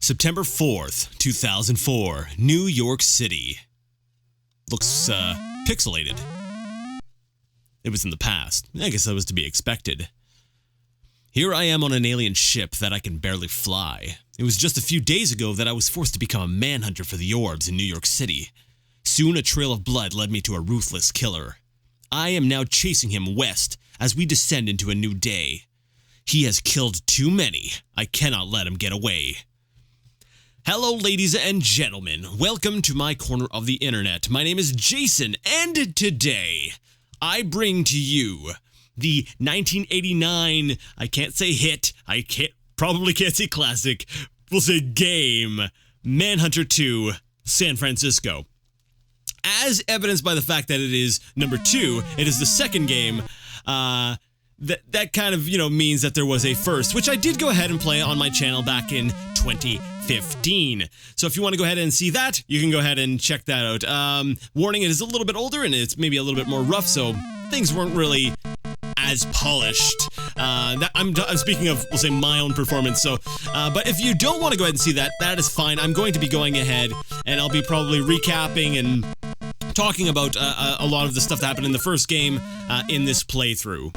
September 4th, 2004, New York City. Looks, pixelated. It was in the past. I guess that was to be expected. Here I am on an alien ship that I can barely fly. It was just a few days ago that I was forced to become a manhunter for the orbs in New York City. Soon a trail of blood led me to a ruthless killer. I am now chasing him west as we descend into a new day. He has killed too many. I cannot let him get away. Hello, ladies and gentlemen. Welcome to my corner of the internet. My name is Jason, and today I bring to you the 1989, I can't say hit, probably can't say classic, we'll say game, Manhunter 2, San Francisco. As evidenced by the fact that it is number 2, it is the second game, that kind of, means that there was a first, which I did go ahead and play on my channel back in 2015. So if you want to go ahead and see that, you can go ahead and check that out. Warning, it is a little bit older and it's maybe a little bit more rough, so things weren't really as polished. I'm speaking of, we'll say, my own performance. So, but if you don't want to go ahead and see that, that is fine. I'm going to be going ahead and I'll be probably recapping and talking about a lot of the stuff that happened in the first game in this playthrough.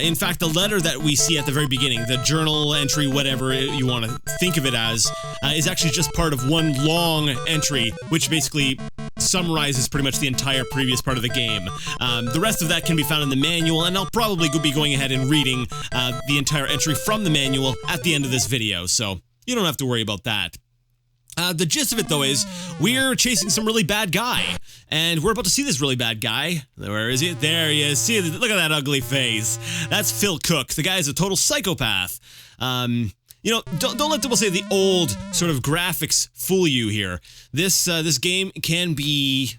In fact, the letter that we see at the very beginning, the journal entry, whatever you want to think of it as, is actually just part of one long entry, which basically summarizes pretty much the entire previous part of the game. The rest of that can be found in the manual, and I'll probably be going ahead and reading the entire entry from the manual at the end of this video, so you don't have to worry about that. The gist of it, though, is we're chasing some really bad guy, and we're about to see this really bad guy. Where is he? There he is. See, look at that ugly face. That's Phil Cook. The guy is a total psychopath. Don't let people say the old sort of graphics fool you here. This game can be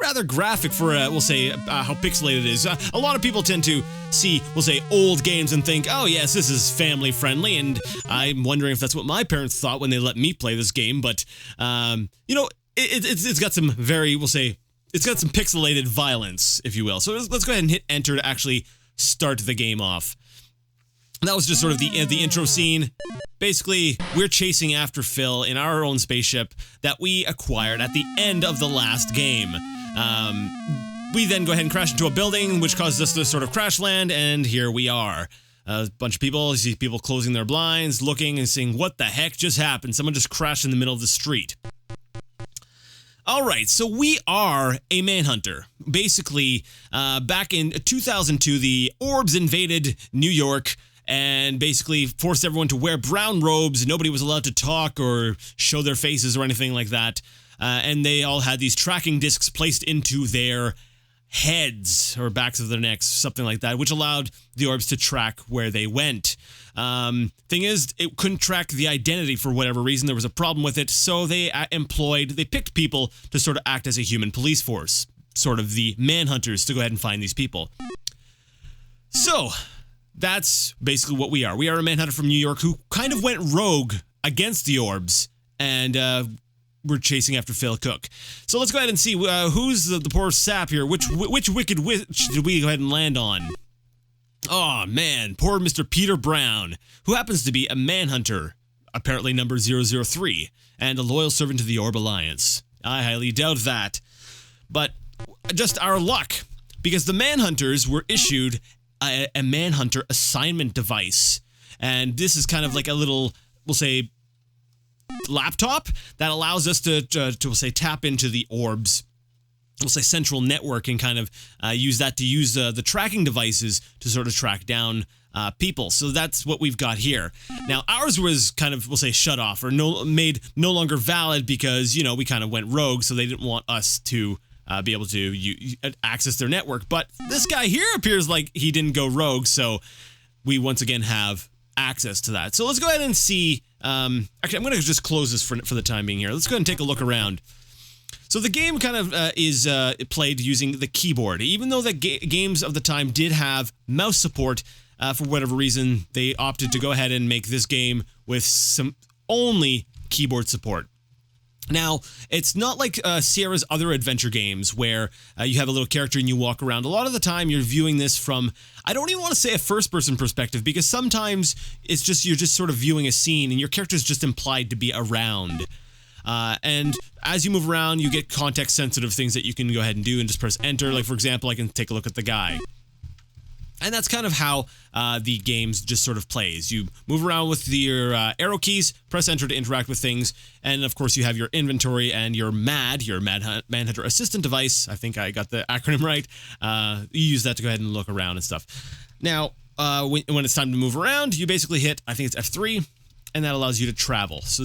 rather graphic for, we'll say, how pixelated it is. A lot of people tend to see, we'll say, old games and think, oh yes, this is family friendly, and I'm wondering if that's what my parents thought when they let me play this game, but, it's got some very, we'll say, it's got some pixelated violence, if you will. So let's go ahead and hit enter to actually start the game off. That was just sort of the intro scene. Basically, we're chasing after Phil in our own spaceship that we acquired at the end of the last game. We then go ahead and crash into a building, which causes us to sort of crash land, and here we are. A bunch of people, you see people closing their blinds, looking and saying, what the heck just happened? Someone just crashed in the middle of the street. Alright, so we are a manhunter. Basically, back in 2002, the orbs invaded New York, and basically forced everyone to wear brown robes. Nobody was allowed to talk or show their faces or anything like that. And they all had these tracking discs placed into their heads or backs of their necks, something like that, which allowed the orbs to track where they went. Thing is, it couldn't track the identity for whatever reason. There was a problem with it, so they picked people to sort of act as a human police force, sort of the manhunters, to go ahead and find these people. So that's basically what we are. We are a manhunter from New York who kind of went rogue against the orbs, and we're chasing after Phil Cook. So let's go ahead and see who's the poor sap here. Which wicked witch did we go ahead and land on? Oh man, poor Mr. Peter Brown, who happens to be a manhunter, apparently number 003, and a loyal servant to the Orb Alliance. I highly doubt that. But just our luck, because the manhunters were issued a manhunter assignment device, and this is kind of like a little, we'll say, laptop that allows us to we'll say, tap into the orbs, we'll say, central network, and kind of use that to use the tracking devices to sort of track down people. So that's what we've got here. Now ours was kind of, we'll say, shut off or made no longer valid because we kind of went rogue, so they didn't want us to be able to access their network. But this guy here appears like he didn't go rogue, so we once again have access to that. So let's go ahead and see. Actually, I'm going to just close this for the time being here. Let's go ahead and take a look around. So the game kind of is played using the keyboard. Even though the games of the time did have mouse support, for whatever reason, they opted to go ahead and make this game with some only keyboard support. Now, it's not like Sierra's other adventure games where you have a little character and you walk around. A lot of the time you're viewing this from, I don't even want to say a first-person perspective, because sometimes it's just you're just sort of viewing a scene and your character's just implied to be around. And as you move around, you get context-sensitive things that you can go ahead and do and just press enter. Like, for example, I can take a look at the guy. And that's kind of how the games just sort of plays. You move around with your arrow keys, press enter to interact with things, and of course you have your inventory and your M.A.D, your Manhunter Assistant Device. I think I got the acronym right. You use that to go ahead and look around and stuff. Now, when it's time to move around, you basically hit, I think it's F3, and that allows you to travel. So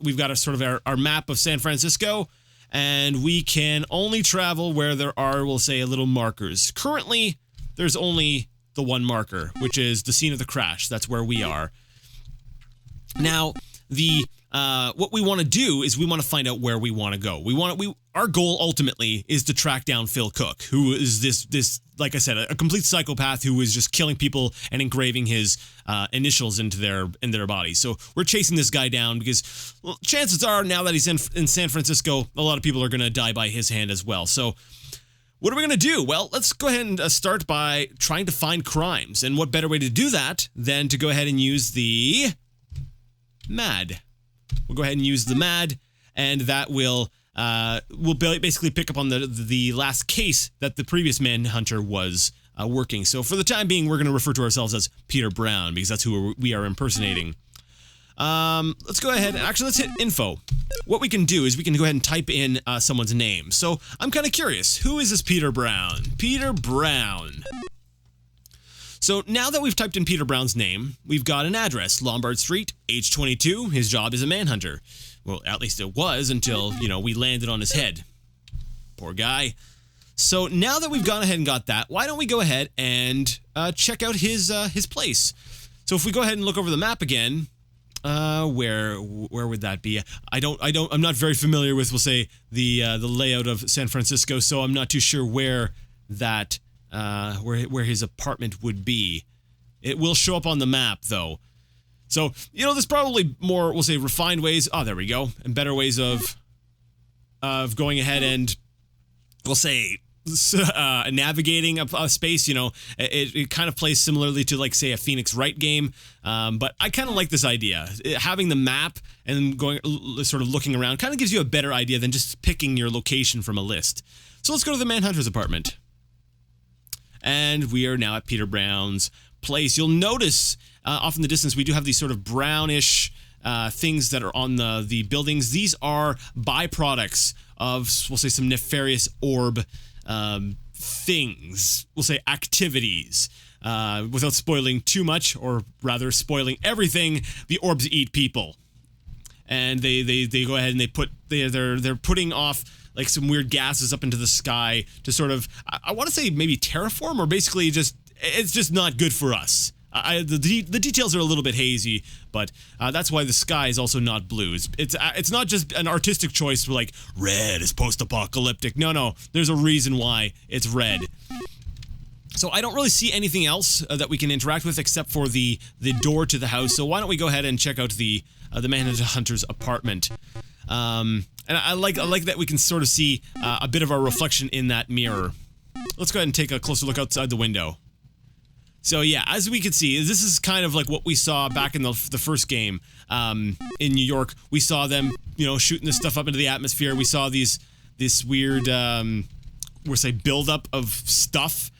we've got a sort of our map of San Francisco, and we can only travel where there are, we'll say, little markers. Currently, there's only the one marker, which is the scene of the crash. That's where we are. Now, what we want to do is we want to find out where we want to go. Our goal ultimately is to track down Phil Cook, who is this like I said, a complete psychopath who is just killing people and engraving his initials into their bodies. So we're chasing this guy down because, well, chances are now that he's in San Francisco, a lot of people are going to die by his hand as well. So what are we going to do? Well, let's go ahead and start by trying to find crimes. And what better way to do that than to go ahead and use the M.A.D. We'll go ahead and use the M.A.D, and that will basically pick up on the last case that the previous Manhunter was working. So for the time being, we're going to refer to ourselves as Peter Brown, because that's who we are impersonating. Let's go ahead and actually let's hit info. What we can do is we can go ahead and type in someone's name. So I'm kind of curious, who is this Peter Brown? Peter Brown. So now that we've typed in Peter Brown's name, we've got an address, Lombard Street, age 22. His job is a manhunter. Well, at least it was until, we landed on his head. Poor guy. So now that we've gone ahead and got that, why don't we go ahead and check out his place? So if we go ahead and look over the map again, where would that be? I'm not very familiar with, we'll say, the layout of San Francisco, so I'm not too sure where that where his apartment would be. It will show up on the map though. So, there's probably more, we'll say, refined ways. Oh, there we go. And better ways of going ahead and, we'll say, navigating a space. It kind of plays similarly to, like, say, a Phoenix Wright game. But I kind of like this idea. Having the map and going, sort of looking around kind of gives you a better idea than just picking your location from a list. So let's go to the Manhunter's apartment. And we are now at Peter Brown's place. You'll notice off in the distance we do have these sort of brownish things that are on the buildings. These are byproducts of, we'll say, some nefarious orb things, we'll say activities. Without spoiling too much, or rather spoiling everything, the orbs eat people. And they go ahead and they're putting off like some weird gases up into the sky to sort of, I want to say maybe terraform, or basically it's just not good for us. The details are a little bit hazy, but that's why the sky is also not blue. It's not just an artistic choice like red is post-apocalyptic. No, there's a reason why it's red. So I don't really see anything else that we can interact with except for the door to the house. So why don't we go ahead and check out the Manhunter's apartment? And I like that we can sort of see a bit of our reflection in that mirror. Let's go ahead and take a closer look outside the window. So yeah, as we can see, this is kind of like what we saw back in the first game in New York. We saw them, shooting this stuff up into the atmosphere. We saw this weird, we'll say, buildup of stuff,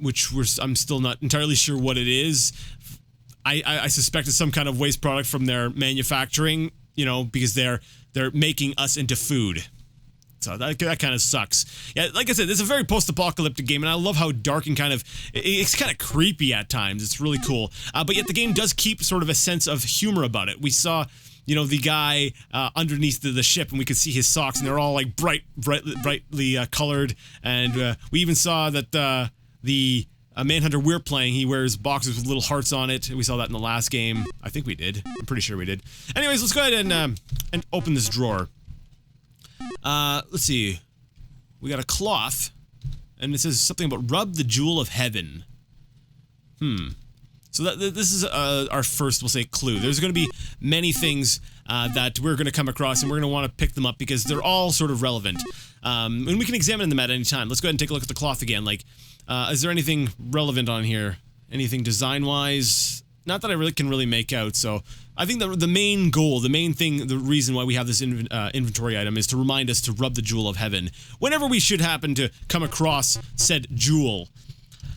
which I'm still not entirely sure what it is. I suspect it's some kind of waste product from their manufacturing, because they're making us into food. So that kind of sucks. Yeah, like I said, it's a very post-apocalyptic game, and I love how dark and it's kind of creepy at times. It's really cool. But yet the game does keep sort of a sense of humor about it. We saw, the guy underneath the ship, and we could see his socks, and they're all like brightly colored. And we even saw that the Manhunter we're playing, he wears boxers with little hearts on it. We saw that in the last game. I think we did. I'm pretty sure we did. Anyways, let's go ahead and open this drawer. Let's see. We got a cloth, and it says something about rub the jewel of heaven. So this is our first, we'll say, clue. There's going to be many things that we're going to come across, and we're going to want to pick them up because they're all sort of relevant. And we can examine them at any time. Let's go ahead and take a look at the cloth again. Like, is there anything relevant on here? Anything design-wise? Not that I really can make out. So I think the main goal, the main thing, the reason why we have this inventory item is to remind us to rub the jewel of heaven whenever we should happen to come across said jewel.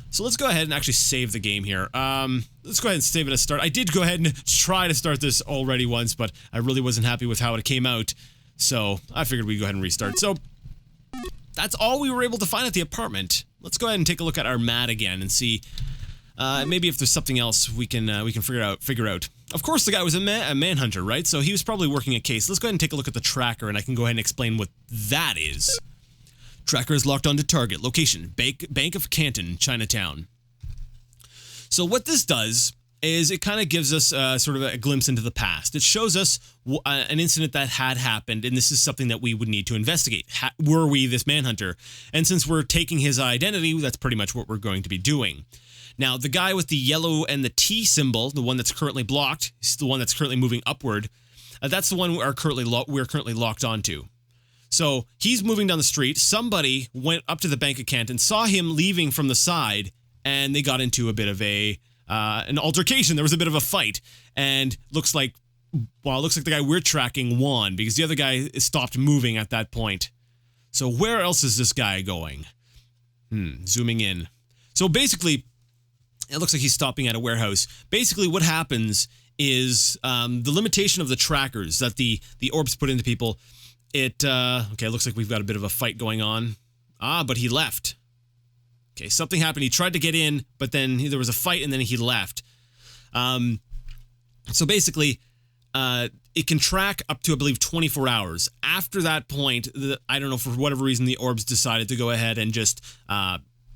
So let's go ahead and actually save the game here. Let's go ahead and save it as start. I did go ahead and try to start this already once, but I really wasn't happy with how it came out. So I figured we'd go ahead and restart. So that's all we were able to find at the apartment. Let's go ahead and take a look at our MAD again and see maybe if there's something else we can figure out. Of course, the guy was a Manhunter, right? So he was probably working a case. Let's go ahead and take a look at the tracker, and I can go ahead and explain what that is. Tracker is locked onto target. Location, Bank of Canton, Chinatown. So what this does is it kind of gives us sort of a glimpse into the past. It shows us an incident that had happened, and this is something that we would need to investigate. Were we this Manhunter? And since we're taking his identity, that's pretty much what we're going to be doing. Now, the guy with the yellow and the T symbol, the one that's currently blocked, is the one that's currently moving upward. That's the one we're currently locked onto. So he's moving down the street. Somebody went up to the Bank of Canton, saw him leaving from the side, and they got into a bit of an altercation. There was a bit of a fight, and looks like the guy we're tracking won because the other guy stopped moving at that point. So where else is this guy going? Zooming in. So basically, it looks like he's stopping at a warehouse. Basically, what happens is the limitation of the trackers that the orbs put into people. Okay, it looks like we've got a bit of a fight going on. But he left. Okay, something happened. He tried to get in, but then there was a fight, and then he left. So basically, it can track up to, I believe, 24 hours. After that point, I don't know, for whatever reason, the orbs decided to go ahead and just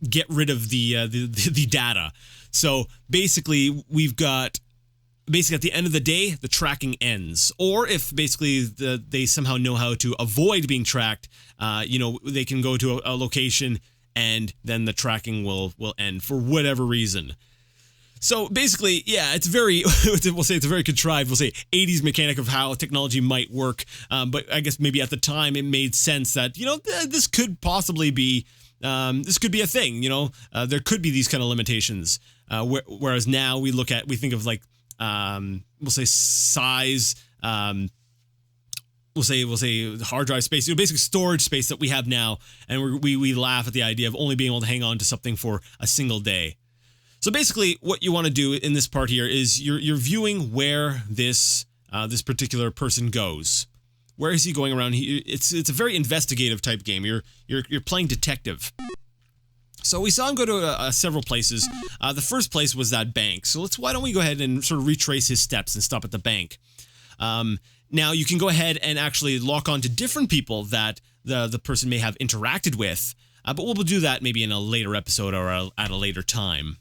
get rid of the data. So basically, we've got... Basically, at the end of the day, the tracking ends. Or if basically they somehow know how to avoid being tracked, they can go to a location and then the tracking will end for whatever reason. So basically, yeah, it's very, we'll say it's a very contrived, we'll say 80s mechanic of how technology might work. But I guess maybe at the time it made sense that, this could possibly be, this could be a thing, there could be these kind of limitations. Whereas now we think of like, we'll say size, we'll say hard drive space, basically storage space that we have now, and we laugh at the idea of only being able to hang on to something for a single day. So basically, what you want to do in this part here is you're viewing where this particular person goes. Where is he going around? It's a very investigative type game. You're playing detective. So we saw him go to several places. The first place was that bank. So why don't we go ahead and sort of retrace his steps and stop at the bank. Now you can go ahead and actually lock on to different people that the person may have interacted with. But we'll do that maybe in a later episode or at a later time.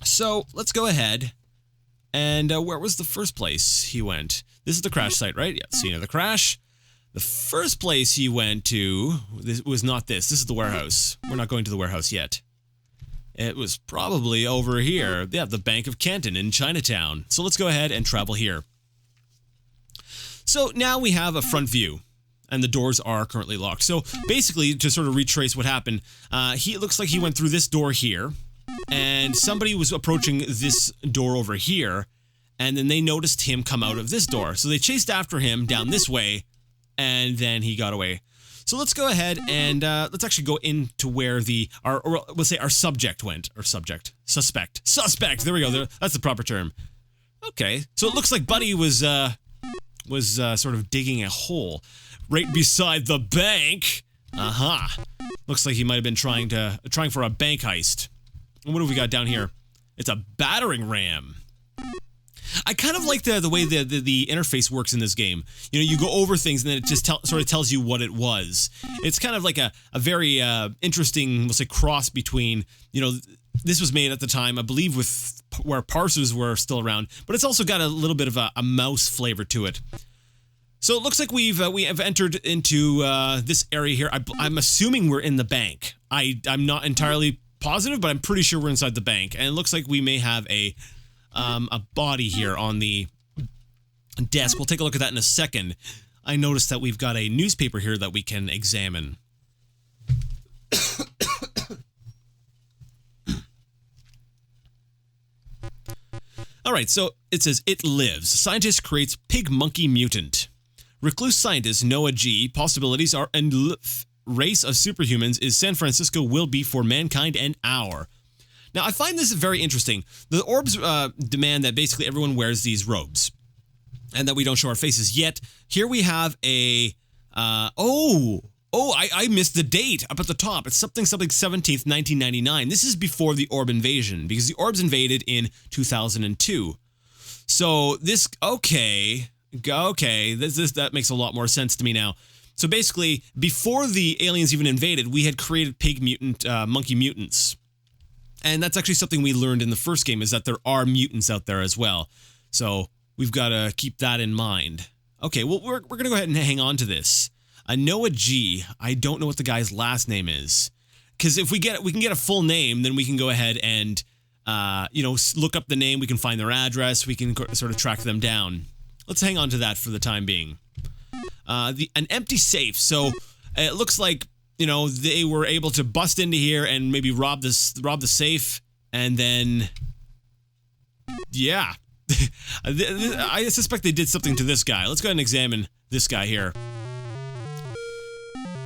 So let's go ahead. And where was the first place he went? This is the crash site, right? Yeah, scene of the crash. The first place he went to was not this. This is the warehouse. We're not going to the warehouse yet. It was probably over here. Yeah, the Bank of Canton in Chinatown. So let's go ahead and travel here. So now we have a front view, and the doors are currently locked. So basically, to sort of retrace what happened, it looks like he went through this door here, and somebody was approaching this door over here, and then they noticed him come out of this door. So they chased after him down this way, and then he got away. So let's go ahead and let's actually go into where our subject went. Or suspect. There we go. That's the proper term. Okay. So it looks like Buddy was sort of digging a hole right beside the bank. Looks like he might have been trying for a bank heist. And what have we got down here? It's a battering ram. I kind of like the way the interface works in this game. You go over things and then it just sort of tells you what it was. It's kind of like a very interesting, we'll say, cross between, this was made at the time, I believe, with where parsers were still around, but it's also got a little bit of a mouse flavor to it. So it looks like we have entered into this area here. I'm assuming we're in the bank. I'm not entirely positive, but I'm pretty sure we're inside the bank, and it looks like we may have a a body here on the desk. We'll take a look at that in a second. I noticed that we've got a newspaper here that we can examine. Alright, so it says, it lives. Scientist creates pig monkey mutant. Recluse scientist Noah G. Possibilities are race of superhumans is San Francisco will be for mankind and our. Now, I find this very interesting. The orbs demand that basically everyone wears these robes and that we don't show our faces. Yet, here we have a... I missed the date up at the top. It's something 17th, 1999. This is before the orb invasion, because the orbs invaded in 2002. So this, that makes a lot more sense to me now. So basically, before the aliens even invaded, we had created pig mutant, monkey mutants. And that's actually something we learned in the first game, is that there are mutants out there as well. So we've got to keep that in mind. Okay, well, we're going to go ahead and hang on to this. Noah G. I don't know what the guy's last name is. Because if we can get a full name, then we can go ahead and, look up the name. We can find their address. We can sort of track them down. Let's hang on to that for the time being. An empty safe. So it looks like, they were able to bust into here and maybe rob the safe. And then, yeah. I suspect they did something to this guy. Let's go ahead and examine this guy here.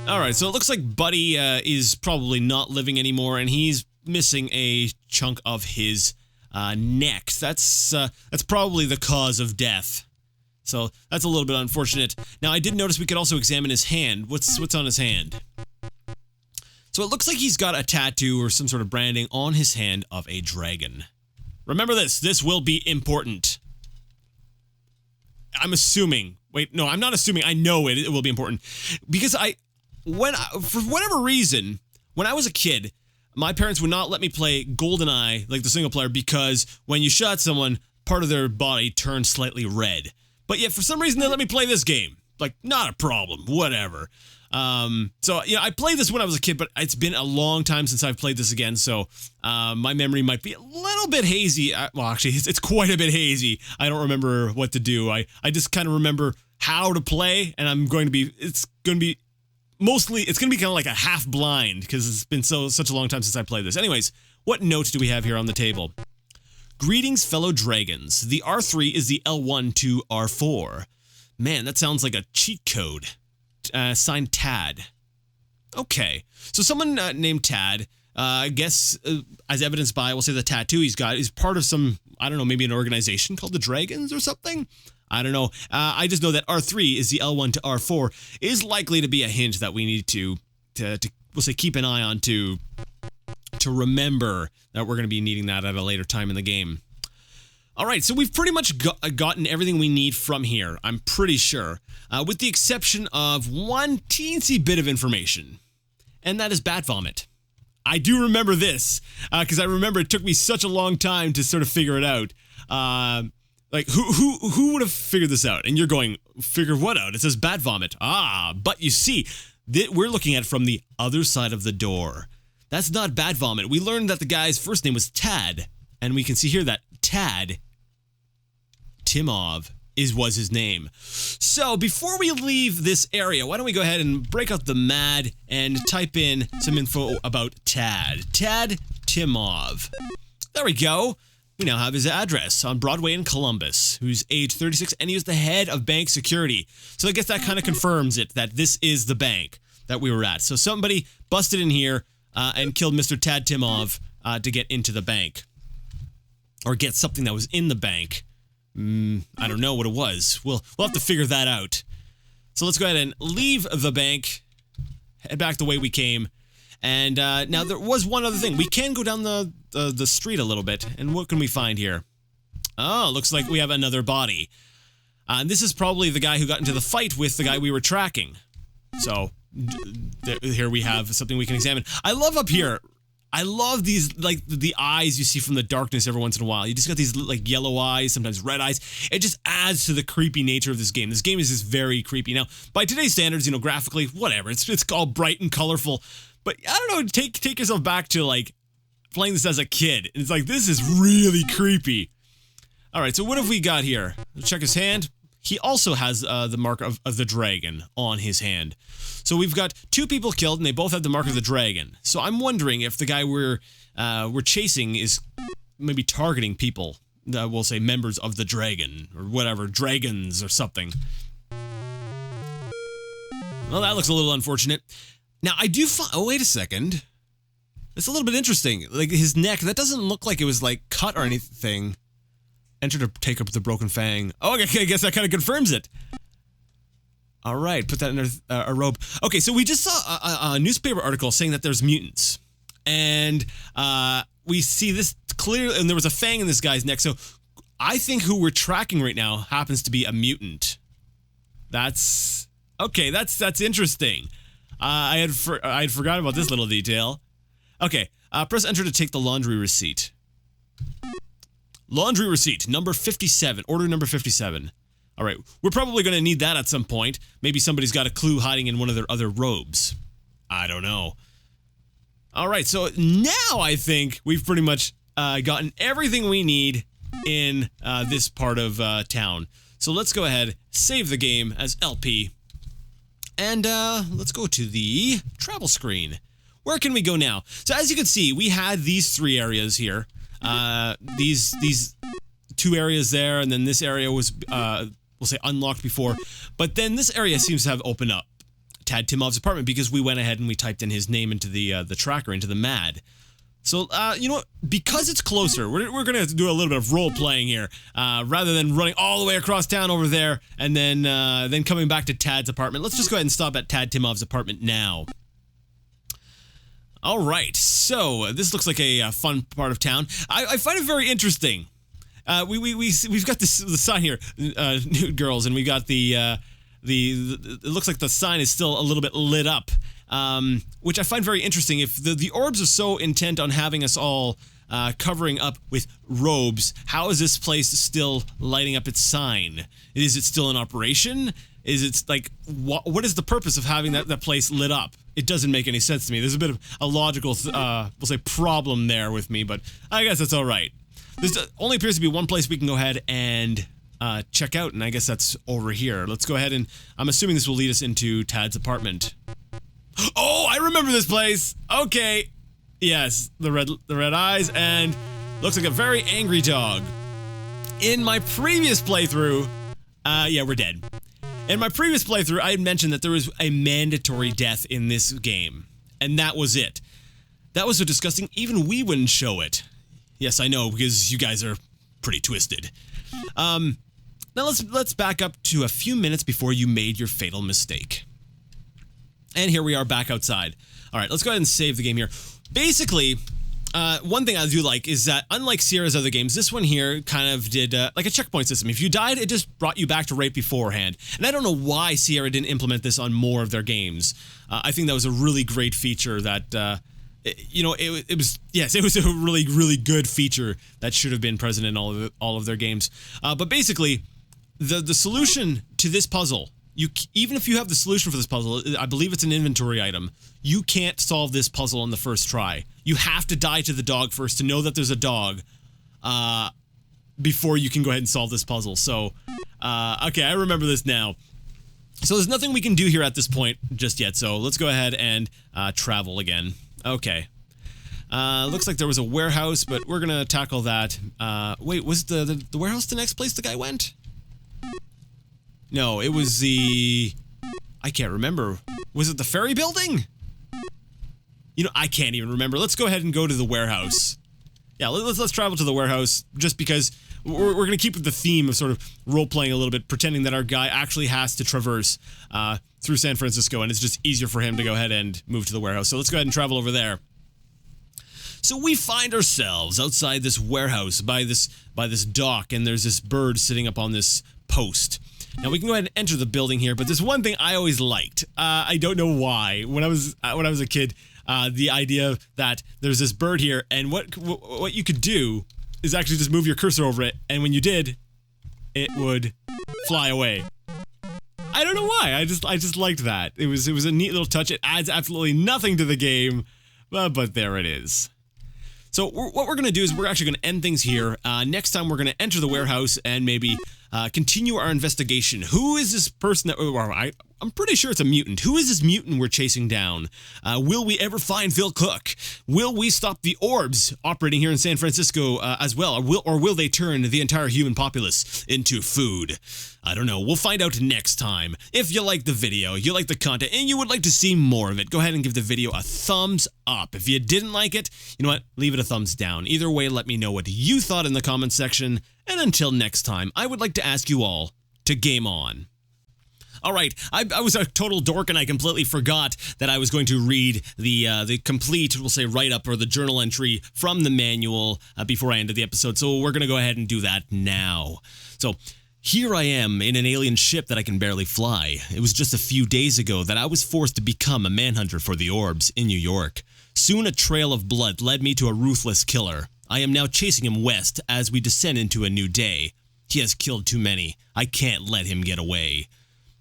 Alright, so it looks like Buddy is probably not living anymore, and he's missing a chunk of his neck. That's probably the cause of death. So that's a little bit unfortunate. Now, I did notice we could also examine his hand. What's on his hand? So it looks like he's got a tattoo or some sort of branding on his hand of a dragon. Remember this. This will be important. I'm assuming. Wait, no, I'm not assuming. I know it will be important. Because for whatever reason, when I was a kid, my parents would not let me play GoldenEye, like the single player, because when you shot someone, part of their body turned slightly red. But yet, for some reason, they let me play this game. Like, not a problem, whatever. I played this when I was a kid, but it's been a long time since I've played this again, so my memory might be a little bit hazy. Well, actually, it's quite a bit hazy. I don't remember what to do. I just kind of remember how to play, and it's going to be kind of like a half blind, because it's been such a long time since I played this. Anyways, what note do we have here on the table? Greetings, fellow dragons. The R3 is the L1 to R4. Man, that sounds like a cheat code. Signed Tad. Okay, so someone named Tad, I guess, as evidenced by, we'll say the tattoo he's got, is part of some, I don't know, maybe an organization called the Dragons or something? I don't know. I just know that R3 is the L1 to R4 is likely to be a hint that we need to we'll say, keep an eye on to remember that we're going to be needing that at a later time in the game. All right, so we've pretty much gotten everything we need from here, I'm pretty sure, with the exception of one teensy bit of information, and that is bat vomit. I do remember this, because I remember it took me such a long time to sort of figure it out. Like, who would have figured this out? And you're going, figure what out? It says bat vomit. But you see, we're looking at it from the other side of the door. That's not bat vomit. We learned that the guy's first name was Tad, and we can see here that Tad Timov was his name. So before we leave this area, why don't we go ahead and break out the M.A.D. and type in some info about Tad. Tad Timov. There we go. We now have his address on Broadway in Columbus, who's age 36, and he was the head of bank security. So I guess that kind of confirms it, that this is the bank that we were at. So somebody busted in here and killed Mr. Tad Timov to get into the bank. Or get something that was in the bank. I don't know what it was. We'll have to figure that out. So let's go ahead and leave the bank, head back the way we came. And now there was one other thing. We can go down the street a little bit. And what can we find here? Oh, looks like we have another body. And this is probably the guy who got into the fight with the guy we were tracking. So here we have something we can examine. I love up here. I love these, like, the eyes you see from the darkness every once in a while. You just got these, like, yellow eyes, sometimes red eyes. It just adds to the creepy nature of this game. This game is just very creepy. Now, by today's standards, graphically, whatever. It's all bright and colorful. But, I don't know, take yourself back to, like, playing this as a kid. It's like, this is really creepy. All right, so what have we got here? Let's check his hand. He also has the mark of the dragon on his hand. So we've got 2 people killed, and they both have the mark of the dragon. So I'm wondering if the guy we're chasing is maybe targeting people. We'll say members of the dragon, or whatever, dragons or something. Well, that looks a little unfortunate. Now, I do find... Oh, wait a second. It's a little bit interesting. Like, his neck, that doesn't look like it was, like, cut or anything. Enter to take up the broken fang. Oh, okay, I guess that kind of confirms it. All right, put that in a robe. Okay, so we just saw a newspaper article saying that there's mutants. And we see this clearly, and there was a fang in this guy's neck. So I think who we're tracking right now happens to be a mutant. That's... Okay, that's interesting. I had forgotten about this little detail. Okay, press enter to take the laundry receipt. Laundry receipt, number 57, order number 57. All right, we're probably going to need that at some point. Maybe somebody's got a clue hiding in one of their other robes. I don't know. All right, so now I think we've pretty much gotten everything we need in this part of town. So let's go ahead, save the game as LP. And let's go to the travel screen. Where can we go now? So as you can see, we had these 3 areas here. These 2 areas there, and then this area was, we'll say, unlocked before. But then this area seems to have opened up. Tad Timov's apartment, because we went ahead and we typed in his name into the tracker, into the M.A.D. So, you know what? Because it's closer, we're going to have to do a little bit of role-playing here, rather than running all the way across town over there and then coming back to Tad's apartment. Let's just go ahead and stop at Tad Timov's apartment now. All right, so this looks like a fun part of town. I find it very interesting. We've got the sign here, nude girls, and we got it looks like the sign is still a little bit lit up. Which I find very interesting. If the orbs are so intent on having us all covering up with robes, how is this place still lighting up its sign? Is it still in operation? Is it like, what is the purpose of having that place lit up? It doesn't make any sense to me. There's a bit of a logical, we'll say, problem there with me, but I guess that's all right. There only appears to be one place we can go ahead and check out, and I guess that's over here. Let's go ahead and, I'm assuming this will lead us into Tad's apartment. Oh, I remember this place. Okay. Yes, the red eyes, and looks like a very angry dog. In my previous playthrough, yeah, we're dead. In my previous playthrough, I had mentioned that there was a mandatory death in this game, and that was it. That was so disgusting, even we wouldn't show it. Yes, I know, because you guys are pretty twisted. Now let's back up to a few minutes before you made your fatal mistake. And here we are back outside. All right, let's go ahead and save the game here. Basically, one thing I do like is that, unlike Sierra's other games, this one here kind of did like a checkpoint system. If you died, it just brought you back to right beforehand. And I don't know why Sierra didn't implement this on more of their games. I think that was a really great feature that, you know, it was a really, really good feature that should have been present in all of their games. But basically, the solution to this puzzle, even if you have the solution for this puzzle, I believe it's an inventory item, you can't solve this puzzle on the first try. You have to die to the dog first to know that there's a dog before you can go ahead and solve this puzzle. So, okay, I remember this now. So there's nothing we can do here at this point just yet, so let's go ahead and travel again. Okay. Looks like there was a warehouse, but we're gonna tackle that. Wait, was the warehouse the next place the guy went? No, it was the... I can't remember. Was it the ferry building? You know, I can't even remember. Let's go ahead and go to the warehouse. Yeah, let's travel to the warehouse, just because we're going to keep with the theme of sort of role-playing a little bit, pretending that our guy actually has to traverse through San Francisco, and it's just easier for him to go ahead and move to the warehouse. So let's go ahead and travel over there. So we find ourselves outside this warehouse by this dock, and there's this bird sitting up on this post. Now we can go ahead and enter the building here, but there's one thing I always liked. I don't know why. When I was a kid, the idea that there's this bird here, and what you could do is actually just move your cursor over it, and when you did, it would fly away. I don't know why. I just liked that. It was a neat little touch. It adds absolutely nothing to the game, but there it is. So what we're going to do is we're actually going to end things here. Next time, we're going to enter the warehouse and maybe continue our investigation. Who is this person that... I'm pretty sure it's a mutant. Who is this mutant we're chasing down? Will we ever find Phil Cook? Will we stop the orbs operating here in San Francisco as well? Or will they turn the entire human populace into food? I don't know. We'll find out next time. If you like the video, you like the content, and you would like to see more of it, go ahead and give the video a thumbs up. If you didn't like it, you know what? Leave it a thumbs down. Either way, let me know what you thought in the comments section. And until next time, I would like to ask you all to game on. All right, I was a total dork and I completely forgot that I was going to read the complete, we'll say, write-up or the journal entry from the manual before I ended the episode. So we're going to go ahead and do that now. So here I am in an alien ship that I can barely fly. It was just a few days ago that I was forced to become a manhunter for the orbs in New York. Soon a trail of blood led me to a ruthless killer. I am now chasing him west as we descend into a new day. He has killed too many. I can't let him get away.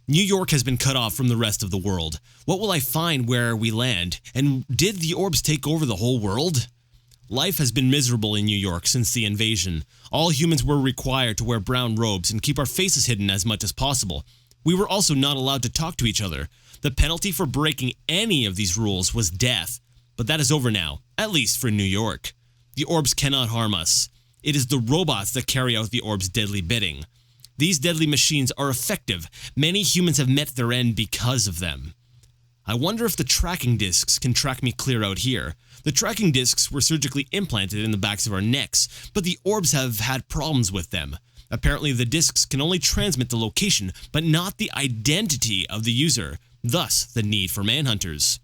New York has been cut off from the rest of the world. What will I find where we land? And did the orbs take over the whole world? Life has been miserable in New York since the invasion. All humans were required to wear brown robes and keep our faces hidden as much as possible. We were also not allowed to talk to each other. The penalty for breaking any of these rules was death. But that is over now, at least for New York. The orbs cannot harm us. It is the robots that carry out the orbs' deadly bidding. These deadly machines are effective. Many humans have met their end because of them. I wonder if the tracking discs can track me clear out here. The tracking discs were surgically implanted in the backs of our necks, but the orbs have had problems with them. Apparently, the discs can only transmit the location, but not the identity of the user, thus the need for manhunters.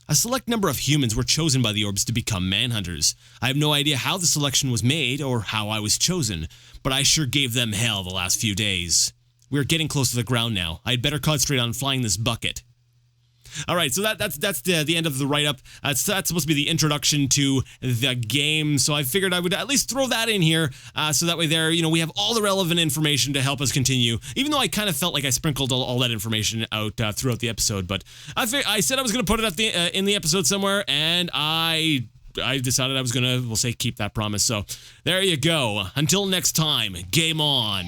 A select number of humans were chosen by the orbs to become manhunters. I have no idea how the selection was made or how I was chosen, but I sure gave them hell the last few days. We're getting close to the ground now. I'd better concentrate on flying this bucket. All right, so that's the end of the write-up. That's supposed to be the introduction to the game, so I figured I would at least throw that in here, so that way we have all the relevant information to help us continue, even though I kind of felt like I sprinkled all that information out throughout the episode, but I said I was going to put it at in the episode somewhere, and I decided I was going to, we'll say, keep that promise, so there you go. Until next time, game on.